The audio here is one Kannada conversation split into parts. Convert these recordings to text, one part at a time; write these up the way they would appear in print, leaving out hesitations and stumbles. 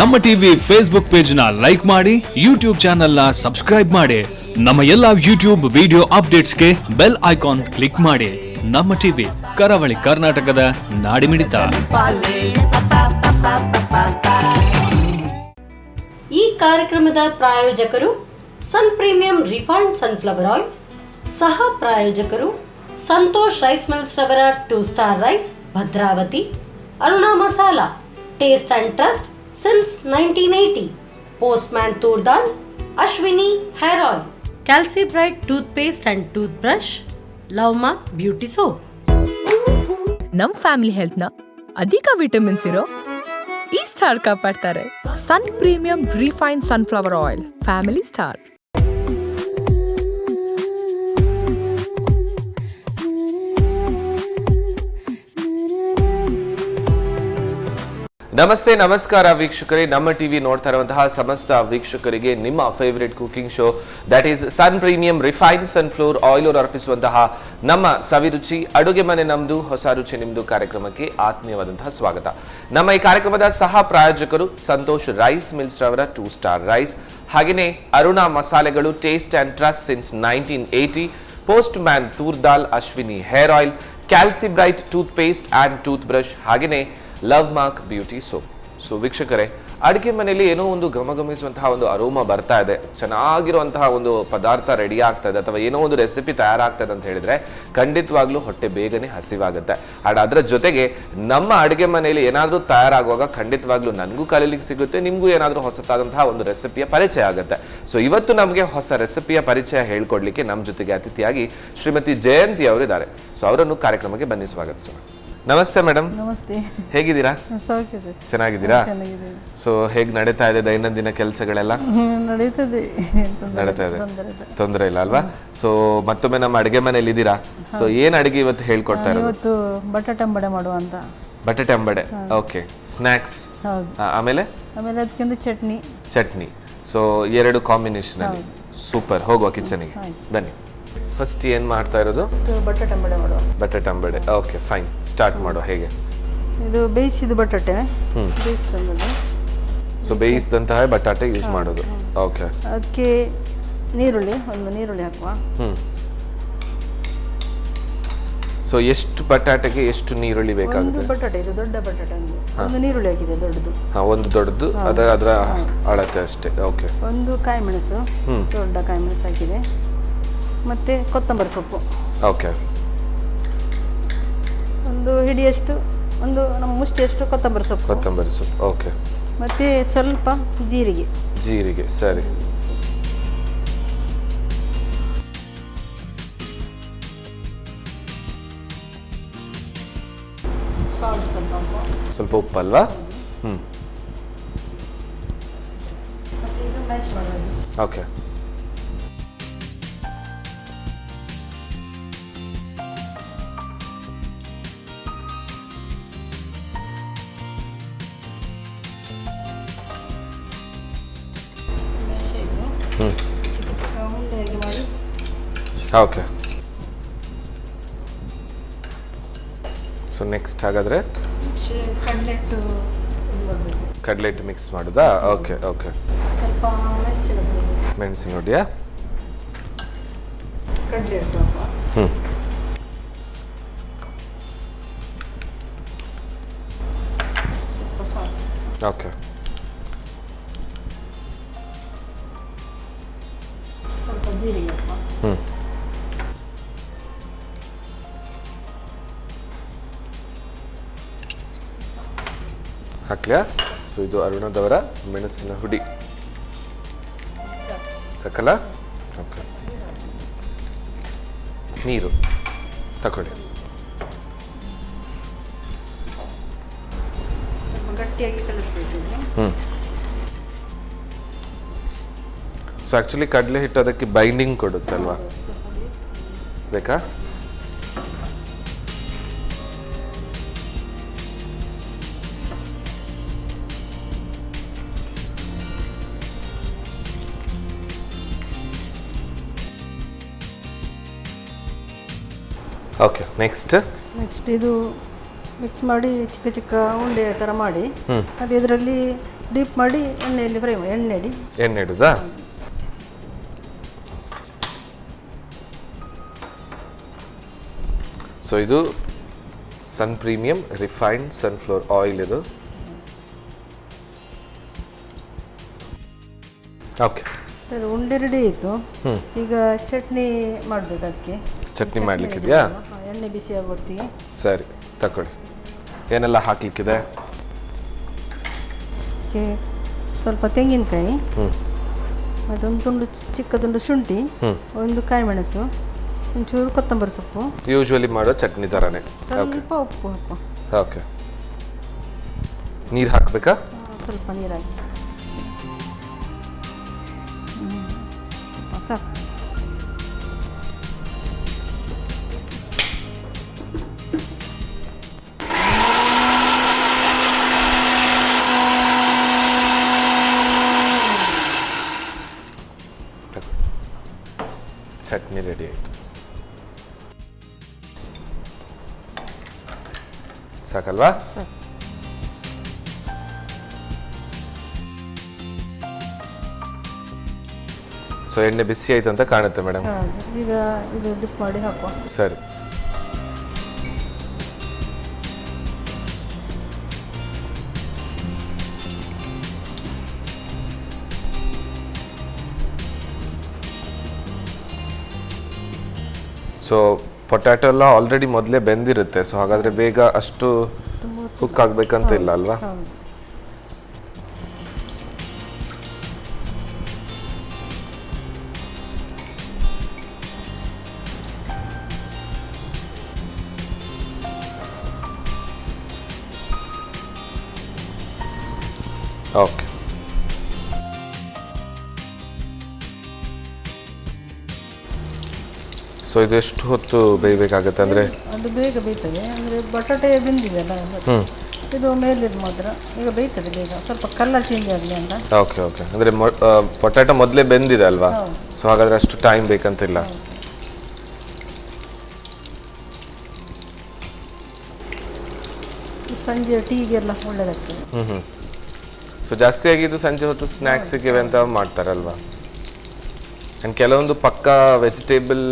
ನಮ್ಮ ಟಿವಿ ಫೇಸ್ಬುಕ್ ಪೇಜ್ ನ ಲೈಕ್ ಮಾಡಿ, ಯೂಟ್ಯೂಬ್ ಚಾನೆಲ್ ನ ಸಬ್ಸ್ಕ್ರೈಬ್ ಮಾಡಿ. ನಮ್ಮ ಎಲ್ಲಾ ಯೂಟ್ಯೂಬ್ ವಿಡಿಯೋ ಅಪ್ಡೇಟ್ಸ್ಗೆ ಬೆಲ್ ಐಕಾನ್ ಕ್ಲಿಕ್ ಮಾಡಿ. ನಮ್ಮ ಟಿವಿ ಕರಾವಳಿ ಕರ್ನಾಟಕದ ನಾಡಿಮಿಡಿತ. ಈ ಕಾರ್ಯಕ್ರಮದ ಪ್ರಾಯೋಜಕರು Sun premium refined sunflower oil, ಸಹ ಪ್ರಾಯೋಜಕರು ಸಂತೋಷ್ ರೈಸ್ ಮಿಲ್ಸ್ ರವರ 2 star rice Bhadravati, Aruna masala taste and trust since 1980, postman toor dal, Ashwini hair oil, Calci Bright tooth paste and tooth brush, Love Mark beauty soap. ನಮ್ ಫ್ಯಾಮಿಲಿ ಹೆಲ್ತ್ ನ ಅಧಿಕ ವಿಟಮಿನ್ಸ್ ಇರೋ ಈ ಸ್ಟಾರ್ ಕಾಪಾಡ್ತಾರೆ. Sun premium refined sunflower oil, family star. ನಮಸ್ತೆ, ನಮಸ್ಕಾರ ವೀಕ್ಷಕರೇ. ನಮ್ಮ ಟಿವಿ ನೋಡ್ತಾ ಇರುವಂತಹ ಸಮಸ್ತ ವೀಕ್ಷಕರಿಗೆ ನಿಮ್ಮ favourite cooking show that is Sun premium refined sunflower oil ಅವರು ಅರ್ಪಿಸುವಂತಹ ನಮ್ಮ ಸವಿರುಚಿ ಅಡುಗೆ ಮನೆ ನಮ್ದು, ಹೊಸ ರುಚಿ ನಿಮ್ದು ಕಾರ್ಯಕ್ರಮಕ್ಕೆ ಆತ್ಮೀಯವಾದಂತಹ ಸ್ವಾಗತ. ನಮ್ಮ ಈ ಕಾರ್ಯಕ್ರಮದ ಸಹ ಪ್ರಾಯೋಜಕರು ಸಂತೋಷ್ ರೈಸ್ ಮಿಲ್ಸ್ ರವರ 2 ಸ್ಟಾರ್ ರೈಸ್, ಹಾಗೆಯೇ ಅರುಣಾ ಮಸಾಲೆಗಳು taste and trust since 1980, postman toor dal, Ashwini hair oil, Calci Bright tooth paste and tooth brush, ಹಾಗೆಯೇ Love Mark beauty soap. So ವೀಕ್ಷಕರೇ, ಅಡುಗೆ ಮನೆಯಲ್ಲಿ ಏನೋ ಒಂದು ಘಮಘಮಿಸುವಂತಹ ಒಂದು ಅರೋಮ ಬರ್ತಾ ಇದೆ, ಚೆನ್ನಾಗಿರುವಂತಹ ಒಂದು ಪದಾರ್ಥ ರೆಡಿ ಆಗ್ತಾ ಇದೆ ಅಥವಾ ಏನೋ ಒಂದು ರೆಸಿಪಿ ತಯಾರಾಗ್ತದೆ ಅಂತ ಹೇಳಿದ್ರೆ ಖಂಡಿತವಾಗ್ಲೂ ಹೊಟ್ಟೆ ಬೇಗನೆ ಹಸಿವಾಗುತ್ತೆ. ಅಂಡ್ ಅದರ ಜೊತೆಗೆ ನಮ್ಮ ಅಡುಗೆ ಮನೆಯಲ್ಲಿ ಏನಾದರೂ ತಯಾರಾಗುವಾಗ ಖಂಡಿತವಾಗ್ಲೂ ನನಗೂ ಕಲೀಲಿಕ್ಕೆ ಸಿಗುತ್ತೆ, ನಿಮಗೂ ಏನಾದರೂ ಹೊಸತಾದಂತಹ ಒಂದು ರೆಸಿಪಿಯ ಪರಿಚಯ ಆಗುತ್ತೆ. ಸೊ ಇವತ್ತು ನಮಗೆ ಹೊಸ ರೆಸಿಪಿಯ ಪರಿಚಯ ಹೇಳ್ಕೊಡ್ಲಿಕ್ಕೆ ನಮ್ಮ ಜೊತೆಗೆ ಅತಿಥಿಯಾಗಿ ಶ್ರೀಮತಿ ಜಯಂತಿ ಅವರು ಇದ್ದಾರೆ. ಸೊ ಅವರನ್ನು ಕಾರ್ಯಕ್ರಮಕ್ಕೆ ಬನ್ನಿ ಸ್ವಾಗತಿಸೋಣ. ನಮಸ್ತೆ ಮೇಡಮ್. ನಮಸ್ತೆ. ಹೇಗಿದ್ದೀರಾ? ಚೆನ್ನಾಗಿದ್ದೀರಾ? ಸೊ ಹೇಗ್ ನಡೀತಾ ಇದೆ ದೈನಂದಿನ ಕೆಲಸಗಳೆಲ್ಲ? ನಡೀತಾ ಇದೆ, ತೊಂದರೆ ಇಲ್ಲ ಅಲ್ವಾ? ಸೊ ಮತ್ತೊಮ್ಮೆ ನಮ್ಮ ಅಡುಗೆ ಮನೇಲಿ ಇದ್ದೀರಾ. ಸೊ ಏನ್ ಅಡುಗೆ ಇವತ್ತು ಹೇಳ್ಕೊಡ್ತಾ ಇರೋದು? ಇವತ್ತು ಬಟಾಟೆ ಅಂಬಡೆ ಮಾಡುವ ಅಂತ. ಬಟಾಟೆ ಅಂಬಡೆ, ಓಕೆ. ಸ್ನಾಕ್ಸ್, ಆಮೇಲೆ ಅದಕ್ಕೊಂದು ಚಟ್ನಿ. ಸೊ 2 ಕಾಂಬಿನೇಷನ್ ಅಲ್ಲಿ ಸೂಪರ್. ಹೋಗುವ ಕಿಚನ್ಗೆ ಬನ್ನಿ. ಫಸ್ಟ್ ಏನ್ ಮಾಡ್ತಾ ಇರೋದು? ಬಟಾಟೆ ಅಂಬಡೆ. Okay, fine. ಸ್ಟಾರ್ಟ್ ಮಾಡುವ. ಹೇಗೆ? ಇದು ಬೇಯಿಸಿದ ಬಟಾಟೆ. ಸೊ ಬೇಯಿಸಿದಂತಹ ಬಟಾಟೆ ಯೂಸ್ ಮಾಡೋದು. ಓಕೆ. ಅದಕ್ಕೆ ಒಂದು ನೀರುಳ್ಳಿ ಹಾಕುವ. ಸೊ ಎಷ್ಟು ಬಟಾಟೆಗೆ ಎಷ್ಟು ನೀರುಳ್ಳಿ ಬೇಕಾಗುತ್ತೆ? ಬಟಾಟೆ ಇದು ದೊಡ್ಡ ಬಟಾಟೆ, ಒಂದು ನೀರುಳ್ಳಿ ಹಾಕಿದೆ ದೊಡ್ಡದು. ಒಂದು ದೊಡ್ಡದು, ಅದರ ಅಳತೆ ಅಷ್ಟೇ. ಓಕೆ. ಒಂದು ಕಾಯಿ ಮೆಣಸು, ದೊಡ್ಡ ಕಾಯಿ ಮೆಣಸು ಹಾಕಿದೆ. ಮತ್ತೆ ಕೊತ್ತಂಬರಿ ಸೊಪ್ಪು. ಓಕೆ. ಒಂದು ಹಿಡಿಯಷ್ಟು, ನಮ್ಮ ಮುಷ್ಟಿಯಷ್ಟು ಕೊತ್ತಂಬರಿ ಸೊಪ್ಪು. ಓಕೆ. ಮತ್ತೆ ಸ್ವಲ್ಪ ಜೀರಿಗೆ. ಸರಿ. ಸಾಲ್ಟ್ ಸ್ವಲ್ಪ ಉಪ್ಪಲ್ವಾ? ಮತ್ತೆ ಈಗ ಮ್ಯಾಶ್ ಮಾಡೋದು. ಓಕೆ. ಚಿಕ್ಕ ಉಂಡೆಯಾಗಿ ಮಾಡಿ. ಓಕೆ. ಸೊ ನೆಕ್ಸ್ಟ್ ಹಾಗಾದ್ರೆ ಕಡಲೆ ಹಿಟ್ಟು ಮಿಕ್ಸ್ ಮಾಡುದಾ? ಓಕೆ. ಸ್ವಲ್ಪ ಮೆಣಸಿನ ಹುಡಿಯಾ? ಕಡಲೆ ಹಿಟ್ಟು. ಸ್ವಲ್ಪ ಸಾಲ್ಟ್. ಓಕೆ. ಸ್ವಲ್ಪ ಜೀರಿಗೆ. ಹಾಕ್ಲಾ? ಸೊ ಇದು ಅರುಣದವರ ಮೆಣಸಿನ ಹುಡಿ. ಸಕಲ. ಓಕೆ. ನೀರು ತಗೊಳ್ಳಿ. ಸ್ವಲ್ಪ ಗಟ್ಟಿಯಾಗಿ ಕಲಿಸ್ಬೇಕು. ಸೊ ಆಕ್ಚುಲಿ ಕಡಲೆ ಹಿಟ್ಟು ಅದಕ್ಕೆ ಬೈಂಡಿಂಗ್ ಕೊಡುತ್ತಲ್ವಾ? ಬೇಕಾ? ಓಕೆ. ನೆಕ್ಸ್ಟ್ ಇದು ಮಿಕ್ಸ್ ಮಾಡಿ ಚಿಕ್ಕ ಚಿಕ್ಕ ಉಂಡೆ ಥರ ಮಾಡಿ ಅದು ಇದರಲ್ಲಿ ಡೀಪ್ ಮಾಡಿ ಎಣ್ಣೆಯಲ್ಲಿ ಫ್ರೈ ಮಾಡಿ ಎಣ್ಣೆ ಇಡುದಾ? ಸೊ ಇದು ಸನ್ ಪ್ರೀಮಿಯಂ ರಿಫೈನ್ಡ್ ಸನ್ಫ್ಲವರ್ ಆಯಿಲ್ ಇದು. ಓಕೆ, ಉಂಡೆ ರೆಡಿ ಆಯಿತು. ಈಗ ಚಟ್ನಿ ಮಾಡಬೇಕು. ಅದಕ್ಕೆ ಚಟ್ನಿ ಮಾಡ್ಲಿಕ್ಕಿದೆಯಾ? ಎಣ್ಣೆ ಬಿಸಿ ಆಗೋತ್ತಿಗೆ ಸರಿ ತಗೊಳ್ಳಿ. ಏನೆಲ್ಲ ಹಾಕ್ಲಿಕ್ಕಿದೆ? ಅದಕ್ಕೆ ಸ್ವಲ್ಪ ತೆಂಗಿನಕಾಯಿ, ಅದೊಂದು ತುಂಡು ಚಿಕ್ಕ ತುಂಡು ಶುಂಠಿ, ಒಂದು ಕಾಯಿ ಮೆಣಸು, ಒಂಚೂರು ಕೊತ್ತಂಬರಿ ಸೊಪ್ಪು, ಯೂಶ್ವಲಿ ಮಾಡೋ ಚಟ್ನಿ ಥರನೇ. ಸ್ವಲ್ಪ ಉಪ್ಪು ಹಾಕು. ಓಕೆ, ನೀರು ಹಾಕಬೇಕಾ? ಸ್ವಲ್ಪ ನೀರಾಗಿ ಸಾಕು. ಚಟ್ನಿ ರೆಡಿ ಆಯಿತು. ಸಾಕಲ್ವಾ? ಸಾಕು. ಸೊ ಎಣ್ಣೆ ಬಿಸಿ ಆಯ್ತು ಅಂತ ಕಾಣುತ್ತೆ ಮೇಡಮ್. ಈಗ ಇದು ಡಿಪ್ ಮಾಡಿ ಹಾಕುವ. ಸರಿ. ಸೊ ಪೊಟ್ಯಾಟೊ ಎಲ್ಲ ಆಲ್ರೆಡಿ ಮೊದಲೇ ಬೆಂದಿರುತ್ತೆ. ಸೊ ಹಾಗಾದ್ರೆ ಬೇಗ ಅಷ್ಟು ಕುಕ್ ಆಗ್ಬೇಕಂತ ಇಲ್ಲ ಅಲ್ವಾ? ಓಕೆ, ಸೊ ಇದು ಎಷ್ಟು ಹೊತ್ತು ಬೇಯಬೇಕಾಗತ್ತೆ ಅಂದರೆ? ಅದು ಬೇಗ ಬೇಯ್ತದೆ. ಅಂದರೆ ಬಟಾಟೆ ಬೆಂದಿದೆಯಲ್ಲ, ಇದು ಮೇಲಿದ್ದು ಮಾತ್ರ ಈಗ ಬೇಯ್ತದೆ ಬೇಗ. ಸ್ವಲ್ಪ ಕಲರ್ ಚೇಂಜ್ ಆಗಲಿ ಅಂತ. ಓಕೆ ಓಕೆ, ಅಂದರೆ ಪೊಟ್ಯಾಟೊ ಮೊದಲೇ ಬೆಂದಿದೆ ಅಲ್ವಾ? ಸೊ ಹಾಗಾದರೆ ಅಷ್ಟು ಟೈಮ್ ಬೇಕಂತಿಲ್ಲ. ಸಂಜೆ ಟೀಗೆಲ್ಲ ಒಳ್ಳೆಯದಾಗ್ತದೆ. ಸೊ ಜಾಸ್ತಿಯಾಗಿ ಇದು ಸಂಜೆ ಹೊತ್ತು ಸ್ನ್ಯಾಕ್ಸಿಗೆ ಅಂತ ಮಾಡ್ತಾರಲ್ವಾ? ಆ್ಯಂಡ್ ಕೆಲವೊಂದು ಪಕ್ಕ ವೆಜಿಟೇಬಲ್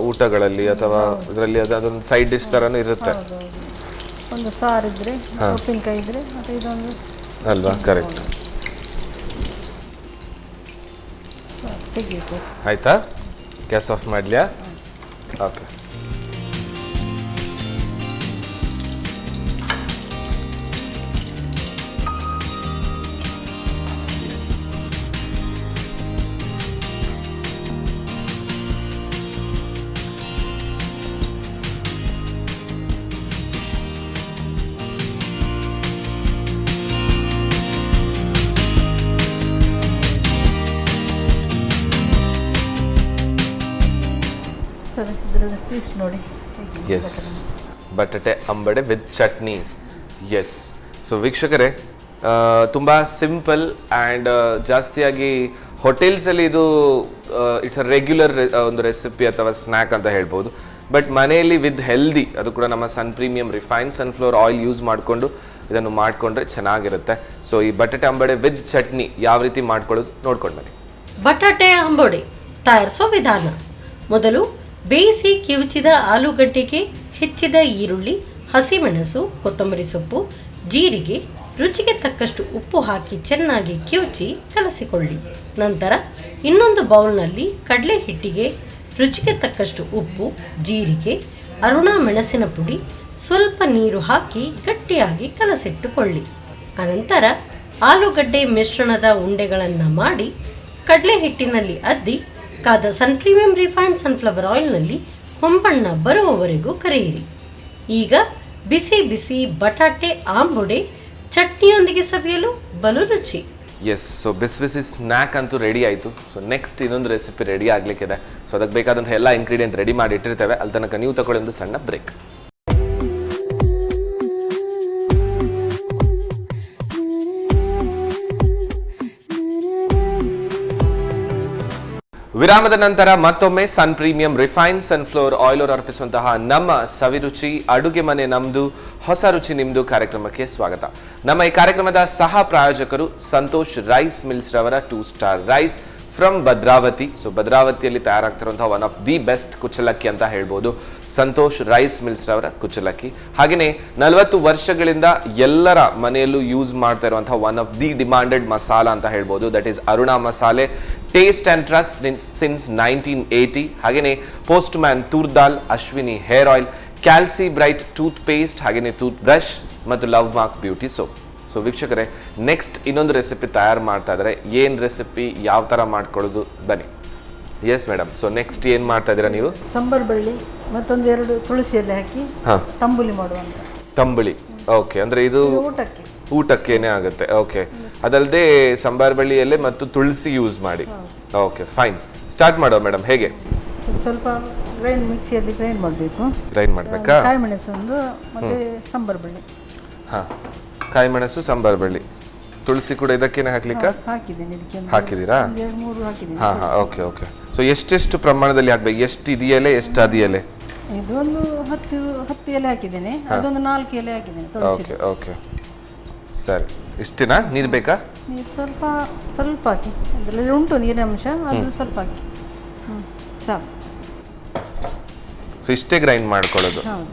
ಊಟಗಳಲ್ಲಿ ಅಥವಾ ಇದರಲ್ಲಿ ಅದೊಂದು ಸೈಡ್ ಡಿಶ್ ಥರನೂ ಇರುತ್ತೆ ಒಂದು ಸಾರಿದ್ರೆ, ಉಪ್ಪಿನಕಾಯಿ ಇದ್ರೆ, ಮತ್ತು ಇದೊಂದು ಅಲ್ವಾ? ಕರೆಕ್ಟ್. ತೆಗೀತು. ಆಯಿತಾ? ಗ್ಯಾಸ್ ಆಫ್ ಮಾಡಲಿಯಾ? ಓಕೆ. ಟೇಸ್ಟ್ ನೋಡಿ. ಎಸ್, ಬಟಾಟೆ ಅಂಬಡೆ ವಿತ್ ಚಟ್ನಿ. ಎಸ್. ಸೊ ವೀಕ್ಷಕರೇ, ತುಂಬ ಸಿಂಪಲ್ ಆ್ಯಂಡ್ ಜಾಸ್ತಿಯಾಗಿ ಹೋಟೆಲ್ಸಲ್ಲಿ ಇದು ಇಟ್ಸ್ ಅ ರೆಗ್ಯುಲರ್ ಒಂದು ರೆಸಿಪಿ ಅಥವಾ ಸ್ನ್ಯಾಕ್ ಅಂತ ಹೇಳ್ಬೋದು. ಬಟ್ ಮನೆಯಲ್ಲಿ ವಿತ್ ಹೆಲ್ದಿ, ಅದು ಕೂಡ ನಮ್ಮ Sun Premium refine sunflower oil use ಮಾಡಿಕೊಂಡು ಇದನ್ನು ಮಾಡಿಕೊಂಡ್ರೆ ಚೆನ್ನಾಗಿರುತ್ತೆ. ಸೊ ಈ ಬಟಾಟೆ ಅಂಬಡೆ ವಿತ್ ಚಟ್ನಿ ಯಾವ ರೀತಿ ಮಾಡ್ಕೊಳ್ಳೋದು ನೋಡ್ಕೊಂಡು ಬನ್ನಿ. ಬಟಾಟೆ ಅಂಬೊಡೆ ತಯಾರಿಸುವ ವಿಧಾನ. ಮೊದಲು ಬೇಯಿಸಿ ಕಿವುಚಿದ ಆಲೂಗಡ್ಡೆಗೆ ಹೆಚ್ಚಿದ ಈರುಳ್ಳಿ, ಹಸಿಮೆಣಸು, ಕೊತ್ತಂಬರಿ ಸೊಪ್ಪು, ಜೀರಿಗೆ, ರುಚಿಗೆ ತಕ್ಕಷ್ಟು ಉಪ್ಪು ಹಾಕಿ ಚೆನ್ನಾಗಿ ಕಿವುಚಿ ಕಲಸಿಕೊಳ್ಳಿ. ನಂತರ ಇನ್ನೊಂದು ಬೌಲ್ನಲ್ಲಿ ಕಡಲೆ ಹಿಟ್ಟಿಗೆ ರುಚಿಗೆ ತಕ್ಕಷ್ಟು ಉಪ್ಪು, ಜೀರಿಗೆ, ಅರುಣಾ ಮೆಣಸಿನ ಪುಡಿ, ಸ್ವಲ್ಪ ನೀರು ಹಾಕಿ ಗಟ್ಟಿಯಾಗಿ ಕಲಸಿಟ್ಟುಕೊಳ್ಳಿ. ಅನಂತರ ಆಲೂಗಡ್ಡೆ ಮಿಶ್ರಣದ ಉಂಡೆಗಳನ್ನು ಮಾಡಿ ಕಡಲೆ ಹಿಟ್ಟಿನಲ್ಲಿ ಅದ್ದಿ ಕಾದ ಸನ್ ಪ್ರೀಮಿಯಂ ರಿಫೈನ್ಡ್ ಸನ್ಫ್ಲವರ್ ಆಯಿಲ್ನಲ್ಲಿ ಹೊಂಬಣ್ಣ ಬರುವವರೆಗೂ ಕರೆಯಿರಿ. ಈಗ ಬಿಸಿ ಬಿಸಿ ಬಟಾಟೆ ಆಂಬೊಡೆ ಚಟ್ನಿಯೊಂದಿಗೆ ಸವಿಯಲು ಬಲು ರುಚಿ. ಎಸ್. ಸೊ ಬಿಸಿ ಬಿಸಿ ಸ್ನ್ಯಾಕ್ ಅಂತೂ ರೆಡಿ ಆಯಿತು. ಸೊ ನೆಕ್ಸ್ಟ್ ಇನ್ನೊಂದು ರೆಸಿಪಿ ರೆಡಿ ಆಗಲಿಕ್ಕಿದೆ. ಸೊ ಅದಕ್ಕೆ ಬೇಕಾದಂಥ ಎಲ್ಲ ಇಂಗ್ರೀಡಿಯೆಂಟ್ ರೆಡಿ ಮಾಡಿ ಇಟ್ಟಿರ್ತೇವೆ. ಅಲ್ಲಿ ತನಕ ನೀವು ತಗೊಳ್ಳಿ ಒಂದು ಸಣ್ಣ ಬ್ರೇಕ್. ವಿರಾಮದ ನಂತರ ಮತ್ತೊಮ್ಮೆ ಸನ್ ಪ್ರೀಮಿಯಂ ರಿಫೈನ್ ಸನ್ಫ್ಲವರ್ ಆಯಿಲ್ ಅವರು ಅರ್ಪಿಸುವಂತಹ ನಮ್ಮ ಸವಿರುಚಿ ಅಡುಗೆ ಮನೆ ನಮ್ದು ಹೊಸ ರುಚಿ ನಿಮ್ದು ಕಾರ್ಯಕ್ರಮಕ್ಕೆ ಸ್ವಾಗತ. ನಮ್ಮ ಈ ಕಾರ್ಯಕ್ರಮದ ಸಹ ಪ್ರಾಯೋಜಕರು ಸಂತೋಷ್ ರೈಸ್ ಮಿಲ್ಸ್ ರವರ 2 star rice from Bhadravati. So ಭದ್ರಾವತಿಯಲ್ಲಿ ತಯಾರಾಗ್ತಿರುವಂತಹ ಒನ್ ಆಫ್ ದಿ ಬೆಸ್ಟ್ ಕುಚ್ಚಲಕ್ಕಿ ಅಂತ ಹೇಳ್ಬೋದು ಸಂತೋಷ್ ರೈಸ್ ಮಿಲ್ಸ್ ರವರ ಕುಚ್ಚಲಕ್ಕಿ. ಹಾಗೆಯೇ 40 ವರ್ಷಗಳಿಂದ ಎಲ್ಲರ ಮನೆಯಲ್ಲೂ ಯೂಸ್ ಮಾಡ್ತಾ ಇರುವಂತಹ one of the demanded masala ಅಂತ ಹೇಳ್ಬೋದು, ದಟ್ ಈಸ್ ಅರುಣಾ ಮಸಾಲೆ, ಟೇಸ್ಟ್ ಅಂಡ್ ಟ್ರಸ್ಟ್ ಸಿನ್ಸ್ 1980. ಹಾಗೆಯೇ postman toor dal, Ashwini hair oil, Calci Bright tooth paste, ಹಾಗೆಯೇ ಟೂತ್ ಬ್ರಷ್ ಮತ್ತು Love Mark beauty soap. So ವೀಕ್ಷಕರೇ, ನೆಕ್ಸ್ಟ್ ಇನ್ನೊಂದು ರೆಸಿಪಿ ತಯಾರು ಮಾಡ್ತಾ ಇದ್ದಾರೆ. ಏನು ರೆಸಿಪಿ, ಯಾವ ಥರ ಮಾಡ್ಕೊಳ್ಳೋದು, ಬನ್ನಿ. ಎಸ್ ಮೇಡಮ್, ಸೊ ನೆಕ್ಸ್ಟ್ ಏನು ಮಾಡ್ತಾ ಇದ್ದೀರಾ ನೀವು? ಸಂಬಾರ ಬಳ್ಳಿ ಮತ್ತೊಂದು 2 ತುಳಸಿ ಎಲೆ ಹಾಕಿ ತಂಬುಳಿ ಮಾಡುವಂತ. ತಂಬುಳಿ, ಓಕೆ. ಅಂದರೆ ಇದು ಊಟಕ್ಕೆ ಊಟಕ್ಕೇನೆ ಆಗುತ್ತೆ. ಓಕೆ, ಅದಲ್ಲದೆ ಸಂಬಾರ ಬಳ್ಳಿ ಎಲೆ ಮತ್ತು ತುಳಸಿ ಯೂಸ್ ಮಾಡಿ. Okay, fine. ಸ್ಟಾರ್ಟ್ ಮಾಡೋ ಮೇಡಮ್, ಹೇಗೆ? ಸ್ವಲ್ಪ ಮಿಕ್ಸಿಯಲ್ಲಿ ಗ್ರೈಂಡ್ ಮಾಡಬೇಕು. ಗ್ರೈಂಡ್ ಮಾಡಬೇಕಾ? ಕಾಯಿ ಮೆಣಸು ಒಂದು ಮತ್ತೆ ಸಂಬಾರ ಬಳ್ಳಿ. ಹಾಂ, ಕಾಯಿ ಮೆಣಸು, ಸಂಬಾರ ಬಳ್ಳಿ, ತುಳಸಿ ಕೂಡ ಇದಕ್ಕೇನೆ ಹಾಕ್ಲಿಕ್ಕಾ? ಹಾಕಿದ್ದೇನೆ, ಇದಕ್ಕೆ ಹಾಕಿದ್ದೀರಾ? 2-3 ಹಾಕಿದ್ದೀನಿ. ಹಾಂ ಹಾಂ, ಓಕೆ ಓಕೆ. ಸೊ ಎಷ್ಟೆಷ್ಟು ಪ್ರಮಾಣದಲ್ಲಿ ಹಾಕ್ಬೇಕು? ಎಷ್ಟು ಇದೆಯಲೆ, ಎಷ್ಟು ಅದಿಯಲೆ? ಇದು ಒಂದು 10 ಎಲೆ ಹಾಕಿದ್ದೇನೆ, ಅದೊಂದು 4 ಎಲೆ ಹಾಕಿದ್ದೇನೆ. ಓಕೆ ಓಕೆ, ಸರಿ. ಇಷ್ಟೇನಾ? ನೀರು ಬೇಕಾ? ನೀರು ಸ್ವಲ್ಪ ಹಾಕಿ, ಅದರಲ್ಲಿ ಉಂಟು ನೀರಿನ ಅಂಶ, ಅದು ಸ್ವಲ್ಪ ಹಾಕಿ. ಸಾಕು. ಸೊ ಇಷ್ಟೇ ಗ್ರೈಂಡ್ ಮಾಡ್ಕೊಳ್ಳೋದು? ಹೌದು.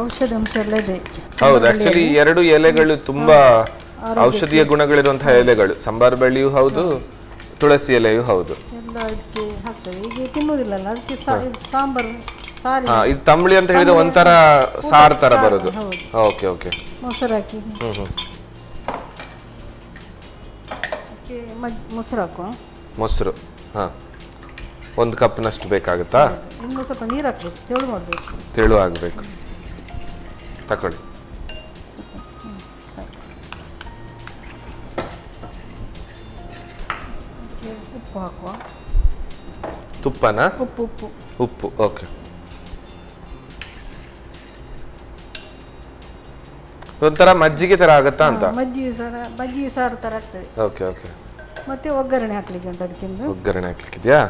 ಔಷಧ ಅಂಶ ಎಲ್ಲ ಇದೆ. ಹೌದು, ಆಕ್ಚುಲಿ 2 ಎಲೆಗಳು ತುಂಬಾ ಔಷಧೀಯ ಗುಣಗಳಿರುವಂತಹ ಎಲೆಗಳು. ಸಂಬಾರ ಬಳ್ಳಿಯೂ ಹೌದು, ತುಳಸಿ ಎಲೆಯೂ ಹೌದು. ಎಲ್ಲ ಅದಕ್ಕೆ ಹಾಕ್ತೇವೆ. ಈಗ ತಿನ್ನುವುದಿಲ್ಲಲ್ಲ, ಅದಕ್ಕೆ ಸಾಂಬಾರು ಸಾರಿ. ಇದು ತಂಬಳಿ ಅಂತ ಹೇಳಿದ್ರೆ ಒಂಥರ ಸಾರ್ ತರ ಬರೋದು. Okay okay. ಮೊಸರು ಹಾಕಿ, ಅದಕ್ಕೆ ಮೊಸರು ಹಾಕುವ. ಮೊಸರು, ಹಾಂ, 1 ಕಪ್ನಷ್ಟು ಬೇಕಾಗುತ್ತಾ? ಇನ್ನು ಸ್ವಲ್ಪ ನೀರು ಹಾಕ್ಬೇಕು, ತೆಳು ಮಾಡಬೇಕು. ತೆಳು ಆಗಬೇಕು. ತಕೊಳ್ಳಿ. ಉಪ್ಪು ಹಾಕುವ. ತುಪ್ಪನ? ಉಪ್ಪು ಉಪ್ಪು ಉಪ್ಪು, ಓಕೆ. ಒಂಥರ ಮಜ್ಜಿಗೆ ತರ ಆಗತ್ತಾ ಅಂತ? ಮಜ್ಜಿಗೆ ಸಾರು ತರ ಆಗ್ತದೆ. Okay okay. ಮತ್ತೆ ಒಗ್ಗರಣೆ ಹಾಕ್ಲಿಕ್ಕೆ ಉಂಟು, ಅದಕ್ಕೆ ಒಗ್ಗರಣೆ ಹಾಕ್ಲಿಕ್ಕಿದೆಯಾ?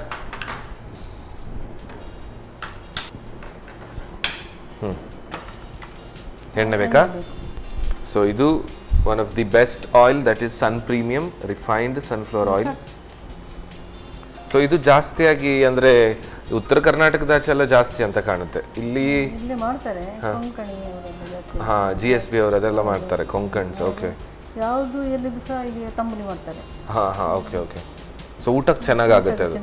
ಎಣ್ಣೆ ಬೇಕಾ? ಸೊ ಇದು one of the best oil, that is Sun premium refined sunflower oil. So ಇದು ಜಾಸ್ತಿಯಾಗಿ ಅಂದ್ರೆ ಉತ್ತರ ಕರ್ನಾಟಕದ ಆಚೆ ಎಲ್ಲ ಜಾಸ್ತಿ ಅಂತ ಕಾಣುತ್ತೆ. ಇಲ್ಲಿ ಮಾಡ್ತಾರೆ, ಹಾ, GSB ಅವರು ಅದೆಲ್ಲ ಮಾಡ್ತಾರೆ, ಕೊಂಕಣ್ಸ್. ಓಕೆ. ಯಾವುದು ಎಲ್ಲಿದು ಸಹ ಇಲ್ಲಿ ತಂಬುಳಿ ಮಾಡ್ತಾರೆ. ಹಾ ಹಾ, ಓಕೆ ಓಕೆ. ಸೊ ಊಟಕ್ಕೆ ಚೆನ್ನಾಗುತ್ತೆ ಅದು.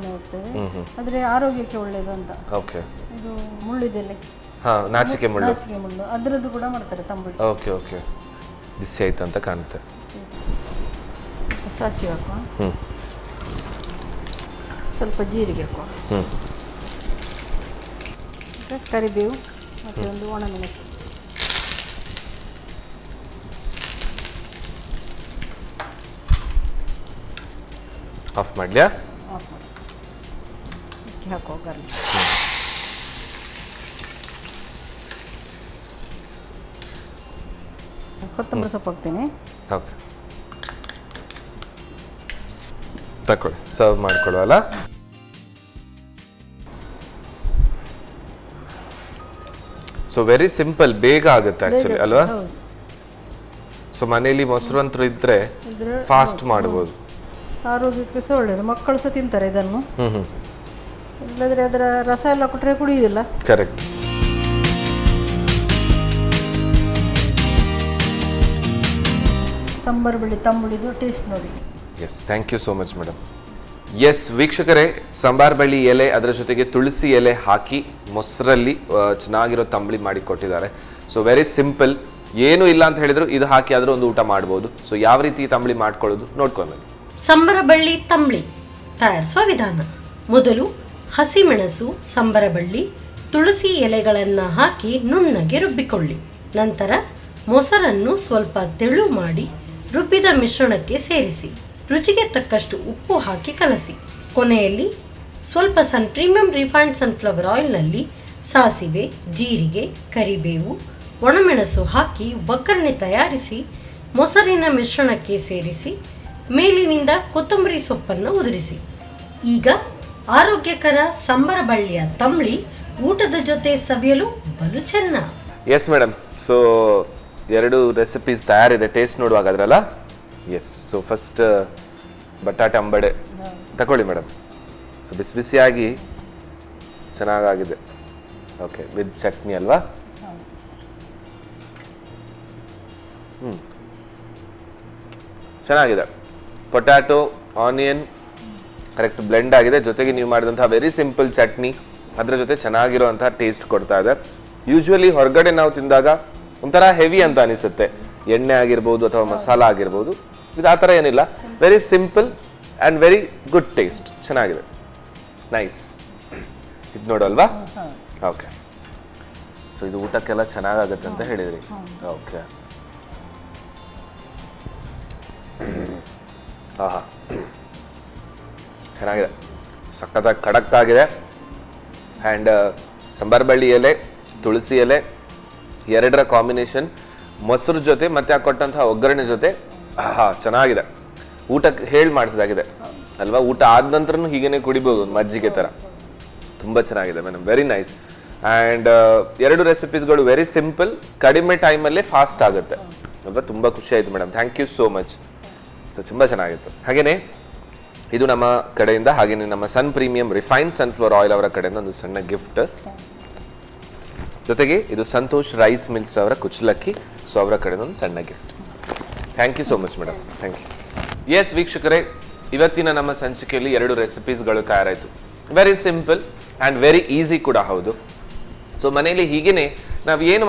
ಆದ್ರೆ ಆರೋಗ್ಯಕ್ಕೆ ಒಳ್ಳೇದು ಅಂತ. ಓಕೆ. ಇದು ಮುಳ್ಳಿದೆಲೆ, ಹಾ, ನಾಚಿಕೆ ಮುಳ್ಳು, ಅದರದ್ದು ಕೂಡ ಮಾಡ್ತಾರೆ ತಂಬುಳಿ. Okay okay. ಬಿಸಿ ಆಯ್ತು ಅಂತ ಕಾಣುತ್ತೆ. ಸಾಸಿವೆ ಹಾಕುವ, ಸ್ವಲ್ಪ ಜೀರಿಗೆ ಹಾಕುವ, ಕರಿಬೇವು ಮತ್ತು ಒಂದು ಒಣಮೆಣಸು. ಆಫ್ ಮಾಡ್ಲಿಯಾ? ಆಫ್ ಮಾಡಿ ಹಾಕುವ ಒಗ್ಗರಣೆ. ಕೊತ್ತಂಬರಿ ಸೊಪ್ಪು ಹಾಕ್ತೀನಿ. ಓಕೆ, ತಕೊಳ್ಳಿ, ಸರ್ವ್ ಮಾಡ್ಕೊಳ್ಳುವಲ್ಲ. ಸೊ ವೆರಿ ಸಿಂಪಲ್, ಬೇಗ ಆಗುತ್ತೆ ಆಕ್ಚುಲಿ ಅಲ್ವಾ? ಸೊ ಮನೆಯಲ್ಲಿ ಮೊಸರಂತರು ಇದ್ರೆ ಫಾಸ್ಟ್ ಮಾಡಬಹುದು. ಆರೋಗ್ಯಕ್ಕೆ ಸಹ ಒಳ್ಳೆಯದು, ಮಕ್ಕಳು ಸಹ ತಿಂತಾರೆ ಇದನ್ನು. ಇಲ್ಲದ್ರೆ ಅದರ ರಸ ಎಲ್ಲ ಕೊಟ್ಟರೆ ಕುಡಿಯುವುದಿಲ್ಲ. ಕರೆಕ್ಟ್. ಸಂಬಾರ ಬಳ್ಳಿ ತಂಬುಳಿದು ಟೇಸ್ಟ್ ನೋಡಿ. Yes, thank you so much madam. Yes ವೀಕ್ಷಕರೇ, ಸಂಬಾರ ಬಳ್ಳಿ ಎಲೆ ಅದರ ಜೊತೆಗೆ ತುಳಸಿ ಎಲೆ ಹಾಕಿ ಮೊಸರಲ್ಲಿ ಚೆನ್ನಾಗಿರೋ ತಂಬಳಿ ಮಾಡಿ ಕೊಟ್ಟಿದ್ದಾರೆ. ಸೊ ವೆರಿ ಸಿಂಪಲ್, ಏನೂ ಇಲ್ಲ ಅಂತ ಹೇಳಿದ್ರು ಇದು ಹಾಕಿ ಆದರೂ ಒಂದು ಊಟ ಮಾಡ್ಬೋದು. ಸೊ ಯಾವ ರೀತಿ ತಂಬಳಿ ಮಾಡ್ಕೊಳ್ಳೋದು ನೋಡ್ಕೊಂಡು. ಸಂಬರ ಬಳ್ಳಿ ತಂಬಳಿ ತಯಾರಿಸುವ ವಿಧಾನ: ಮೊದಲು ಹಸಿಮೆಣಸು, ಸಂಬರ ಬಳ್ಳಿ, ತುಳಸಿ ಎಲೆಗಳನ್ನು ಹಾಕಿ ನುಣ್ಣಗೆ ರುಬ್ಬಿಕೊಳ್ಳಿ. ನಂತರ ಮೊಸರನ್ನು ಸ್ವಲ್ಪ ತೆಳು ಮಾಡಿ ರುಬ್ಬಿದ ಮಿಶ್ರಣಕ್ಕೆ ಸೇರಿಸಿ. ರುಚಿಗೆ ತಕ್ಕಷ್ಟು ಉಪ್ಪು ಹಾಕಿ ಕಲಸಿ. ಕೊನೆಯಲ್ಲಿ ಸ್ವಲ್ಪ ಸನ್ ಪ್ರೀಮಿಯಂ ರಿಫೈನ್ಡ್ ಸನ್ಫ್ಲವರ್ ಆಯಿಲ್ನಲ್ಲಿ ಸಾಸಿವೆ, ಜೀರಿಗೆ, ಕರಿಬೇವು, ಒಣಮೆಣಸು ಹಾಕಿ ಒಗ್ಗರಣೆ ತಯಾರಿಸಿ ಮೊಸರಿನ ಮಿಶ್ರಣಕ್ಕೆ ಸೇರಿಸಿ ಮೇಲಿನಿಂದ ಕೊತ್ತಂಬರಿ ಸೊಪ್ಪನ್ನು ಉದುರಿಸಿ. ಈಗ ಆರೋಗ್ಯಕರ ಸಂಬರ ಬಳ್ಳಿಯ ತಂಬಳಿ ಊಟದ ಜೊತೆ ಸವಿಯಲು ಬಲು ಚೆನ್ನ. ಎಸ್ ಮೇಡಮ್, ಸೊ 2 ರೆಸಿಪೀಸ್ ತಯಾರಿದೆ, ಟೇಸ್ಟ್ ನೋಡುವಾಗ ಅದರಲ್ಲ. ಎಸ್, ಸೊ ಫಸ್ಟ್ ಬಟಾಟೆ ಅಂಬಡೆ ತಗೊಳ್ಳಿ ಮೇಡಮ್. ಸೊ ಬಿಸಿ ಬಿಸಿಯಾಗಿ ಚೆನ್ನಾಗಾಗಿದೆ. ಓಕೆ, ವಿತ್ ಚಟ್ನಿ ಅಲ್ವಾ? ಚೆನ್ನಾಗಿದೆ. ಪೊಟ್ಯಾಟೊ, ಆನಿಯನ್ ಕರೆಕ್ಟ್ ಬ್ಲೆಂಡ್ ಆಗಿದೆ. ಜೊತೆಗೆ ನೀವು ಮಾಡಿದಂತಹ ವೆರಿ ಸಿಂಪಲ್ ಚಟ್ನಿ ಅದರ ಜೊತೆ ಚೆನ್ನಾಗಿರುವಂತಹ ಟೇಸ್ಟ್ ಕೊಡ್ತಾ ಇದೆ. ಯೂಶ್ವಲಿ ಹೊರಗಡೆ ನಾವು ತಿಂದಾಗ ಒಂಥರ ಹೆವಿ ಅಂತ ಅನಿಸುತ್ತೆ, ಎಣ್ಣೆ ಆಗಿರ್ಬೋದು ಅಥವಾ ಮಸಾಲ ಆಗಿರ್ಬೋದು. ಇದು ಆ ಥರ ಏನಿಲ್ಲ, very simple and very good taste. ಚೆನ್ನಾಗಿದೆ, ನೈಸ್. ಇದು ನೋಡಲ್ವಾ? ಓಕೆ, ಸೊ ಇದು ಊಟಕ್ಕೆಲ್ಲ ಚೆನ್ನಾಗಾಗುತ್ತೆ ಅಂತ ಹೇಳಿದ್ರಿ. ಓಕೆ, ಆಹಾ, ಚೆನ್ನಾಗಿದೆ, ಸಖತ್ತಾಗಿ ಖಡಕ್ ಆಗಿದೆ. ಆ್ಯಂಡ್ ಸಂಬಾರ ಬಳ್ಳಿ ಎಲೆ, ತುಳಸಿ ಎಲೆ ಎರಡರ ಕಾಂಬಿನೇಷನ್ ಮೊಸರು ಜೊತೆ ಮತ್ತೆ ಆ ಕೊಟ್ಟಂತಹ ಒಗ್ಗರಣೆ ಜೊತೆ ಆಹಾ ಚೆನ್ನಾಗಿದೆ. ಊಟಕ್ಕೆ ಹೇಳಿ ಮಾಡಿಸಿದಾಗಿದೆ ಅಲ್ವಾ? ಊಟ ಆದ ನಂತರನೂ ಹೀಗೇನೆ ಕುಡಿಬೋದು, ಮಜ್ಜಿಗೆ ಥರ. ತುಂಬ ಚೆನ್ನಾಗಿದೆ ಮೇಡಮ್, ವೆರಿ ನೈಸ್. ಆ್ಯಂಡ್ 2 ರೆಸಿಪೀಸ್ಗಳು ವೆರಿ ಸಿಂಪಲ್, ಕಡಿಮೆ ಟೈಮಲ್ಲೇ ಫಾಸ್ಟ್ ಆಗುತ್ತೆ ಅಲ್ವಾ? ತುಂಬ ಖುಷಿ ಆಯಿತು madam, thank you so much. ತುಂಬ ಚೆನ್ನಾಗಿತ್ತು. ಹಾಗೆಯೇ ಇದು ನಮ್ಮ ಕಡೆಯಿಂದ, ಹಾಗೆಯೇ ನಮ್ಮ Sun Premium refine sunflower oil ಅವರ ಕಡೆಯಿಂದ ಒಂದು ಸಣ್ಣ ಗಿಫ್ಟ್. ಜೊತೆಗೆ ಇದು ಸಂತೋಷ್ ರೈಸ್ ಮಿಲ್ಸ್ ಅವರ ಕುಚ್ಚಲಕ್ಕಿ, ಸೊ ಅವರ ಕಡೆಯಿಂದ ಒಂದು ಸಣ್ಣ gift. Thank you so much madam, thank you. Yes ವೀಕ್ಷಕರೇ, ಇವತ್ತಿನ ನಮ್ಮ ಸಂಚಿಕೆಯಲ್ಲಿ 2 ರೆಸಿಪೀಸ್ಗಳು ತಯಾರಾಯಿತು. Very simple and very easy ಕೂಡ ಹೌದು. ಸೊ ಮನೆಯಲ್ಲಿ ಹೀಗೇನೆ ನಾವು ಏನು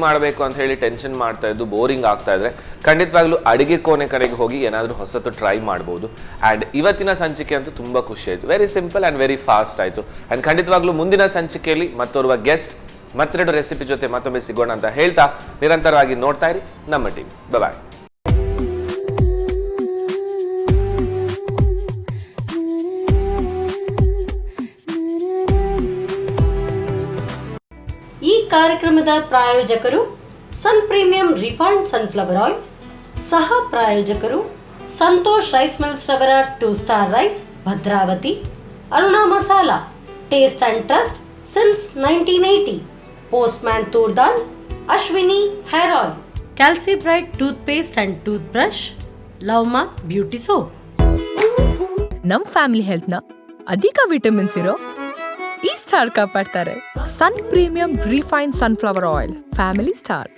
ಮಾಡಬೇಕು ಅಂತ ಹೇಳಿ ಟೆನ್ಷನ್ ಮಾಡ್ತಾ ಇದ್ದು ಬೋರಿಂಗ್ ಆಗ್ತಾ ಇದ್ರೆ ಖಂಡಿತವಾಗ್ಲೂ ಅಡುಗೆ ಕೋಣೆ ಕಡೆಗೆ ಹೋಗಿ ಏನಾದರೂ ಹೊಸತು ಟ್ರೈ ಮಾಡ್ಬೋದು. ಆ್ಯಂಡ್ ಇವತ್ತಿನ ಸಂಚಿಕೆ ಅಂತೂ ತುಂಬ ಖುಷಿ ಆಯಿತು, very simple and very fast ಆಯಿತು. ಆ್ಯಂಡ್ ಖಂಡಿತವಾಗ್ಲೂ ಮುಂದಿನ ಸಂಚಿಕೆಯಲ್ಲಿ ಮತ್ತೋರ್ವ ಗೆಸ್ಟ್ ಮತ್ತೆರಡು ರೆಸಿಪಿ ಜೊತೆ ಮತ್ತೊಮ್ಮೆ ಸಿಗೋಣ ಅಂತ ಹೇಳ್ತಾ ನಿರಂತರವಾಗಿ ನೋಡ್ತಾ ಇರಿ ನಮ್ಮ ಟಿವಿ. ಬಾಯ್. ಈ ಕಾರ್ಯಕ್ರಮದ ಪ್ರಾಯೋಜಕರು Sun premium refined sunflower oil, ಸಹ ಪ್ರಾಯೋಜಕರು ಸಂತೋಷ್ ರೈಸ್ ಮಿಲ್ಸ್ ರವರ 2 star rice Bhadravati, Aruna masala taste and trust since 1980, postman toor dal, Ashwini hair oil, Calci Bright tooth paste and tooth brush, ಲವ್ಮಾ ಬ್ಯೂಟಿ ಸೋಪ್. ನಮ್ ಫ್ಯಾಮಿಲಿ ಹೆಲ್ತ್ ನ ಅಧಿಕ ವಿಟಮಿನ್ಸ್ ಇರೋ ಈ ಸ್ಟಾರ್ ಕಾಪಾಡ್ತಾರೆ. Sun Premium refine sunflower oil, family star.